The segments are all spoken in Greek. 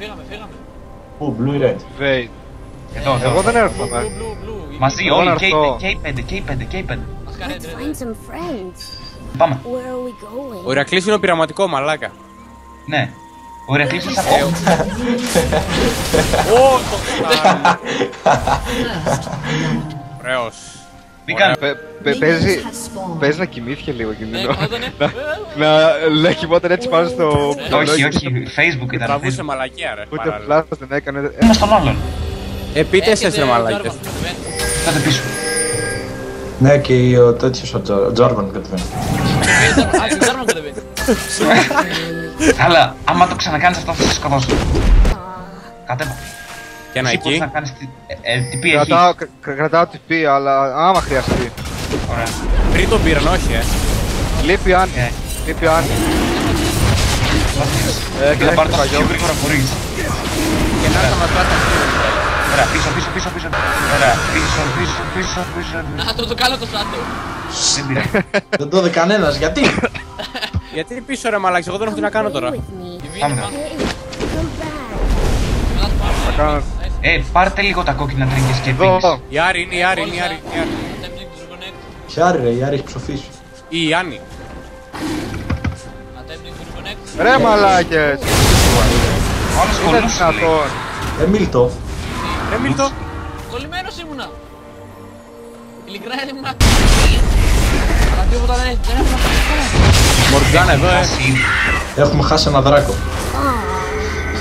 φύγαμε. Πού, blue ή red? Wait. Εδώ. Εγώ δεν έρχομαι. Μαζί Εγώ όλοι, να και έρθω. οι πέντε. Ας κάνει Let's red. find some friends. Πάμε. Where are we going? Ο Ηρακλής είναι ο πειραματικό μαλάκα. Ναι. Ο Ηρακλής είναι ακόμα. Ωραίος. Τι κάνει. Παίζει να κοιμήθηκε λίγο εκείνο. Κοιμότανε. Να λέει κοιμόταν έτσι πάνω στο... Όχι, Facebook ήταν. Τραβούσε μαλακία ρε. Ούτε παράλληλα. φλάς δεν έκανε. Είμαστε στον άλλον. Πείτε εσείς ρε μαλάκες. Κάτε πίσω. Ναι, και ο τέτοιος ο Τζόρβαν κατεβαίνει. Τζάρμαν κατεβαίνει. Αλλά άμα το ξανακάνεις αυτό θα σε σκοτώσω. Κατέβα. Και ένα Εσύ μπορείς εκεί. να κάνεις τι πει έχει. Κρατάω τη πει, αλλά άμα χρειαστεί. Ωραία. Πριν τον πήραν, όχι Λείπει Άννη. Λείπει Άννη. Και θα πάρω το πιο γρήγορα χωρίς. Και να έρθω να σπάσω. Ωραία, πίσω. Ωραία, πίσω. Να το κάνω το σάτο. Δεν πειράζει. Δεν το είδε κανένας, γιατί? Γιατί πίσω ρε μαλάκες, εγώ δεν έχω τι να κάνω Play τώρα. with me. Πάμε. Hey, come back. Θα κάνω... Πάρτε λίγο τα κόκκινα τρίγκες και Εδώ. πίνεις. Η Άρη είναι η Άρη. Ποια Άρη ρε, η Άρη έχει ψοφήσει. Ή η Άννη. Ρε μαλάκες. Όλος Είναι κολλούσε λέει. δυνατόν. Μίλτο. Ρε Μίλτο. Κολλημένος ήμουνα. Ειλικρινά ήμουνα. Αλλά τίποτα δεν έχω. Μοργκάνα εδώ Χάσει. Έχουμε χάσει ένα δράκο.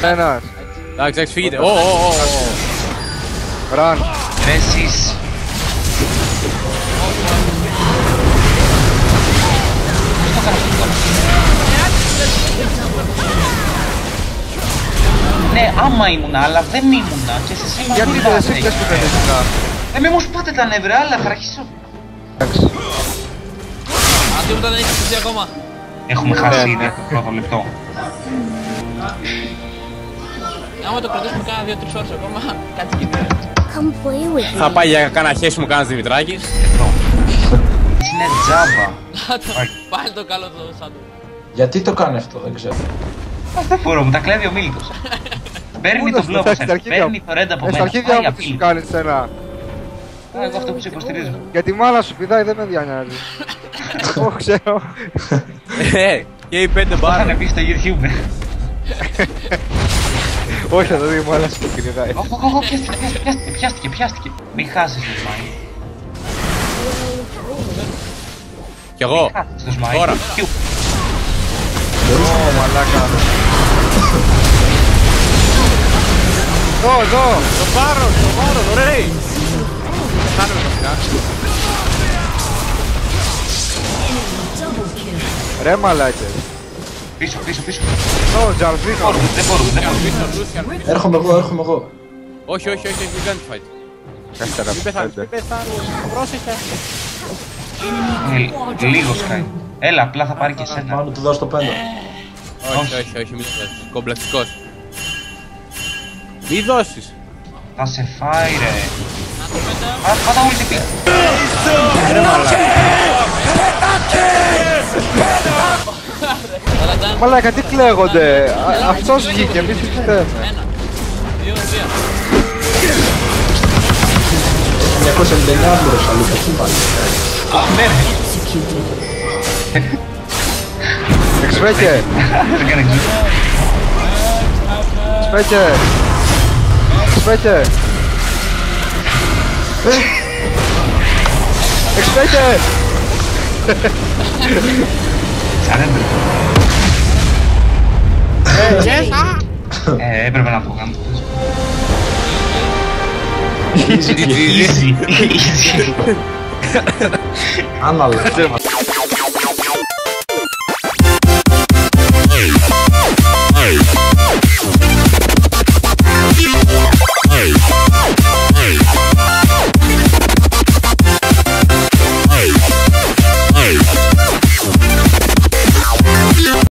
Ένας. Εντάξει, φύγετε. Ραν. Ρε εσείς. Πώς το κάνω αυτό τώρα. Ναι, άμα ήμουνα, αλλά δεν ήμουνα και σε σήμερα Γιατί δεν δεν είδα σε να πιες που δεν έγινε. ήσουν. Μη μου σπάτε τα νεύρα, αλλά θα αρχίσω. Αν τίποτα δεν έχει στηθεί ακόμα. Έχουμε χάσει ήδη από το πρώτο λεπτό. Άμα το κρατήσουμε κάνα 2-3 ώρες ακόμα, κάτι γίνεται. Come play with me. Θα πάει για κάνα χέσιμο κανένας Δημητράκης. Εδώ. Είναι τζάμπα. Πάλι το καλό το σάτο. Γιατί το κάνει αυτό, δεν ξέρω. Δεν μπορώ, μου τα κλέβει ο Μίλτος. Παίρνει το μπλοκ από σένα, παίρνει το ρέντα από Στα μένα, αρχίδια πάει μου τι σου απειλή. κάνει σένα. Εγώ αυτό που σε υποστηρίζω. Γιατί η μάλα σου πηδάει δεν με διανιάζει. Εγώ ξέρω. Και οι 5 Το μπάρ. είχαν πει στο YouTube. Όχι θα το δει η μάλα σου που πηδάει. Πιάστηκε. Μην χάσεις το Σμάι. Κι εγώ. Χάσεις το Σμάι. Τώρα. Πιου. Ω μαλάκα. Εδώ. Το πάρω, ωραία. Χάνουμε βασικά. Ρε μαλάκες. Πίσω. Εδώ Τζαλβίνο. Δεν μπορούμε. Έρχομαι εγώ. Όχι, μην κάνει fight. 4, Μην πεθάνεις, 5. πρόσεχε. Λίγο σκάει. Έλα, απλά θα πάρει και εσένα. Πάνω του δώσω το 5. Όχι, μη σου δώσεις. Κομπλεξικός. Μη δώσεις. Θα σε φάει ρε. Πάτα όλη την πίτα. Ρε μαλάκα. Μαλάκα τι κλαίγονται. Αυτός βγήκε, εμείς τι φταίμε. 1, 2, 3. 999 μπροστά, Λούκα, τι πάλι. Ναι ρε. Εξπέκε. Δεν κάνει εξού. Εξπέκε. Σαρέντερ. Έπρεπε να το κάνω. Easy. Άναλα.